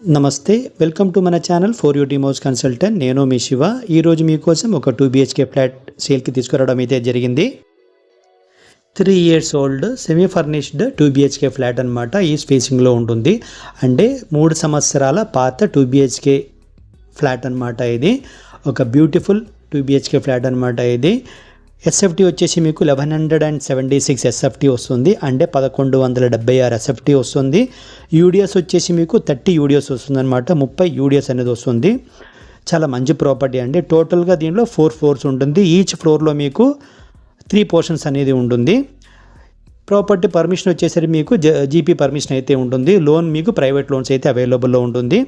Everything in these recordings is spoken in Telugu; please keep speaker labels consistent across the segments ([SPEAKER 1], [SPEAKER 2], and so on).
[SPEAKER 1] నమస్తే, వెల్కమ్ టు మన channel for you team house consultant. నేను మీ శివ. ఈరోజు మీకోసం ఒక 2 BHK ఫ్లాట్ సేల్కి తీసుకురావడం అయితే జరిగింది. 3 years old semi furnished 2 BHK flat అనమాట. ఈస్ట్ ఫేసింగ్లో ఉంటుంది. అంటే 3 సంవత్సరాల పాత 2 BHK ఫ్లాట్ అనమాట. ఇది ఒక బ్యూటిఫుల్ 2 BHK ఫ్లాట్ అనమాట. ఇది ఎస్ఎఫ్టీ వచ్చేసి మీకు 1176 ఎస్ఎఫ్టీ వస్తుంది. అంటే 1176 ఎస్ఎఫ్టీ వస్తుంది. యూడిఎస్ వచ్చేసి మీకు 30 యూడిఎస్ వస్తుంది అనమాట. 30 యూడిఎస్ అనేది వస్తుంది. చాలా మంచి ప్రాపర్టీ అండి. టోటల్గా దీనిలో 4 floors ఉంటుంది. ఈచ్ ఫ్లోర్లో మీకు 3 portions అనేది ఉంటుంది. ప్రాపర్టీ పర్మిషన్ వచ్చేసరికి మీకు జీపీ పర్మిషన్ అయితే ఉంటుంది. లోన్ మీకు ప్రైవేట్ లోన్స్ అయితే అవైలబుల్లో ఉంటుంది.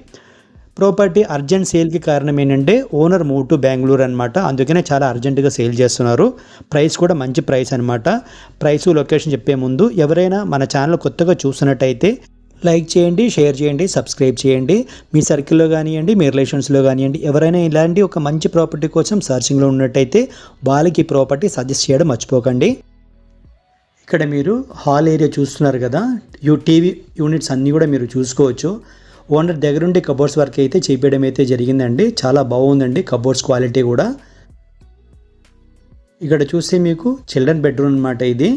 [SPEAKER 1] ప్రాపర్టీ అర్జెంట్ సేల్కి కారణం ఏంటంటే ఓనర్ మూవ్ టు బెంగళూరు అనమాట. అందుకనే చాలా అర్జెంటుగా సేల్ చేస్తున్నారు. ప్రైస్ కూడా మంచి ప్రైస్ అనమాట. ప్రైస్ లొకేషన్ చెప్పే ముందు ఎవరైనా మన ఛానల్ కొత్తగా చూస్తున్నట్టయితే లైక్ చేయండి, షేర్ చేయండి, సబ్స్క్రైబ్ చేయండి. మీ సర్కిల్లో కానివ్వండి, మీ రిలేషన్స్లో కానివ్వండి, ఎవరైనా ఇలాంటి ఒక మంచి ప్రాపర్టీ కోసం సర్చింగ్లో ఉన్నట్టయితే వాళ్ళకి ప్రాపర్టీ సజెస్ట్ చేయడం మర్చిపోకండి. ఇక్కడ మీరు హాల్ ఏరియా చూస్తున్నారు కదా, టీవీ యూనిట్స్ అన్నీ కూడా మీరు చూసుకోవచ్చు. ఓనర్ దగ్గరుండి కబోర్డ్స్ వర్క్ అయితే చేయించడం అయితే జరిగిందండి. చాలా బాగుందండి కబోర్డ్స్ క్వాలిటీ కూడా. ఇక్కడ చూస్తే మీకు చిల్డ్రన్ బెడ్రూమ్ అనమాట. ఇది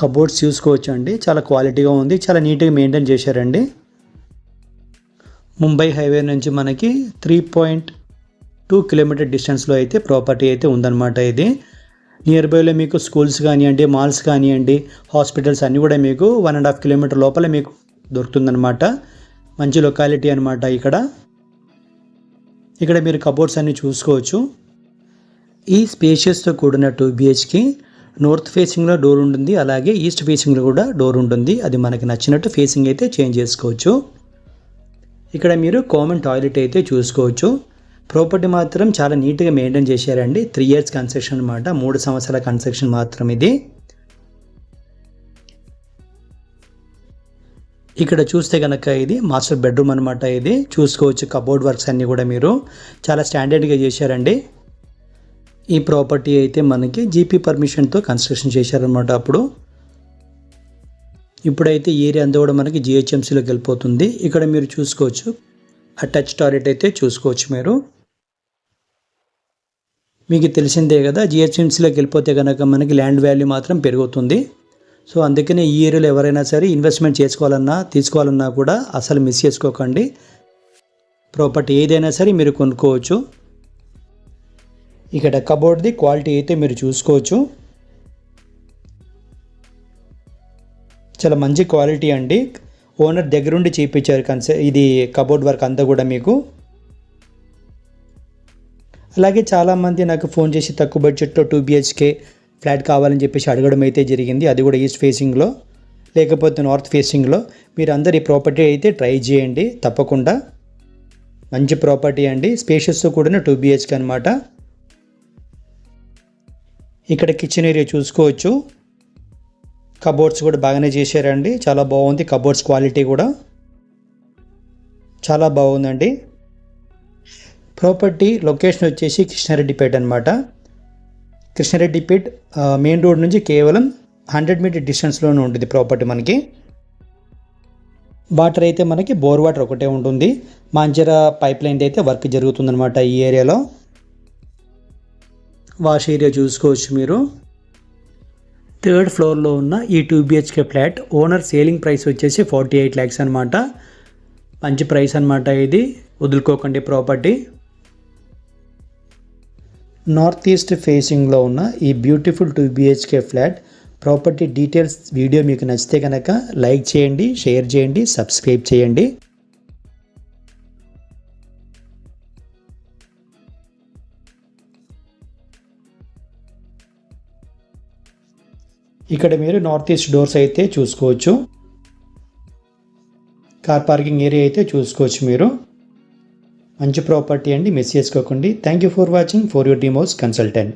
[SPEAKER 1] కబోర్డ్స్ చూసుకోవచ్చు అండి. చాలా క్వాలిటీగా ఉంది. చాలా నీట్గా మెయింటైన్ చేశారండి. ముంబై హైవే నుంచి మనకి 3.2 kilometer డిస్టెన్స్లో అయితే ప్రాపర్టీ అయితే ఉందన్నమాట. ఇది నియర్ బైలో మీకు స్కూల్స్ కానివ్వండి, మాల్స్ కానివ్వండి, హాస్పిటల్స్ అన్నీ కూడా మీకు 1.5 kilometer లోపల మీకు దొరుకుతుందన్నమాట. మంచి లొకాలిటీ అనమాట. ఇక్కడ మీరు కబోర్డ్స్ అన్నీ చూసుకోవచ్చు. ఈ స్పేషియస్తో కూడిన 2 BHK నార్త్ ఫేసింగ్లో డోర్ ఉంటుంది. అలాగే ఈస్ట్ ఫేసింగ్లో కూడా డోర్ ఉంటుంది. అది మనకి నచ్చినట్టు ఫేసింగ్ అయితే చేంజ్ చేసుకోవచ్చు. ఇక్కడ మీరు కామన్ టాయిలెట్ అయితే చూసుకోవచ్చు. ప్రాపర్టీ మాత్రం చాలా నీట్గా మెయింటైన్ చేశారండి. 3 years కన్స్ట్రక్షన్ అనమాట. 3 సంవత్సరాల కన్స్ట్రక్షన్ మాత్రం ఇది. ఇక్కడ చూస్తే కనుక ఇది మాస్టర్ బెడ్రూమ్ అనమాట. ఇది చూసుకోవచ్చు. కబోర్డ్ వర్క్స్ అన్నీ కూడా మీరు చాలా స్టాండర్డ్గా చేశారండి. ఈ ప్రాపర్టీ అయితే మనకి జీపీ పర్మిషన్తో కన్స్ట్రక్షన్ చేశారనమాట. ఇప్పుడైతే ఏరియా అంతా కూడా మనకి జిహెచ్ఎంసీలోకి వెళ్ళిపోతుంది. ఇక్కడ మీరు చూసుకోవచ్చు. అటాచ్ టాయిలెట్ అయితే చూసుకోవచ్చు మీరు. మీకు తెలిసిందే కదా, జిహెచ్ఎంసీలోకి వెళ్ళిపోతే కనుక మనకి ల్యాండ్ వాల్యూ మాత్రం పెరుగుతుంది. సో అందుకనే ఈ ఏరియాలో ఎవరైనా సరే ఇన్వెస్ట్మెంట్ తీసుకోవాలన్నా కూడా అసలు మిస్ చేసుకోకండి. ప్రాపర్టీ ఏదైనా సరే మీరు కొనుక్కోవచ్చు. ఇక్కడ కబోర్డ్ది క్వాలిటీ అయితే మీరు చూసుకోవచ్చు. చాలా మంచి క్వాలిటీ అండి. ఓనర్ దగ్గరుండి చేయించారు ఇది కబోర్డ్ వర్క్ అంతా కూడా మీకు. అలాగే చాలామంది నాకు ఫోన్ చేసి తక్కువ బడ్జెట్లో 2 BHK ఫ్లాట్ కావాలని చెప్పేసి అడగడం అయితే జరిగింది. అది కూడా ఈస్ట్ ఫేసింగ్లో లేకపోతే నార్త్ ఫేసింగ్లో. మీరు అందరు ఈ ప్రాపర్టీ అయితే ట్రై చేయండి తప్పకుండా. మంచి ప్రాపర్టీ అండి. స్పేషియస్తో కూడిన 2 BHK అనమాట. ఇక్కడ కిచెన్ ఏరియా చూసుకోవచ్చు. కబోర్డ్స్ కూడా బాగానే చేశారండి. చాలా బాగుంది. కబోర్డ్స్ క్వాలిటీ కూడా చాలా బాగుందండి. ప్రాపర్టీ లొకేషన్ వచ్చేసి కృష్ణారెడ్డిపేట అనమాట. కృష్ణారెడ్డిపేట మెయిన్ రోడ్ నుంచి కేవలం 100 meter డిస్టెన్స్లోనే ఉంటుంది ప్రాపర్టీ మనకి. వాటర్ అయితే మనకి బోర్ వాటర్ ఒకటే ఉంటుంది. మాంజరా పైప్ లైన్ అయితే వర్క్ జరుగుతుందన్నమాట ఈ ఏరియాలో. వాష్ ఏరియా చూసుకోవచ్చు మీరు. 3rd floorలో ఉన్న ఈ 2 BHK flat owner selling price వచ్చేసి 48 lakhs అనమాట. మంచి ప్రైస్ అనమాట. ఇది వదులుకోకండి ప్రాపర్టీ. నార్త్ ఈస్ట్ ఫేసింగ్లో ఉన్న ఈ beautiful 2 BHK flat property details video మీకు నచ్చితే కనుక లైక్ చేయండి, షేర్ చేయండి, సబ్స్క్రైబ్ చేయండి. ఇక్కడ మీరు నార్త్ ఈస్ట్ డోర్స్ అయితే చూసుకోవచ్చు. కార్ పార్కింగ్ ఏరియా అయితే చూసుకోవచ్చు మీరు. మంచి ప్రాపర్టీ అండి, మిస్ చేసుకోకండి. Thank you for watching for your team house consultant.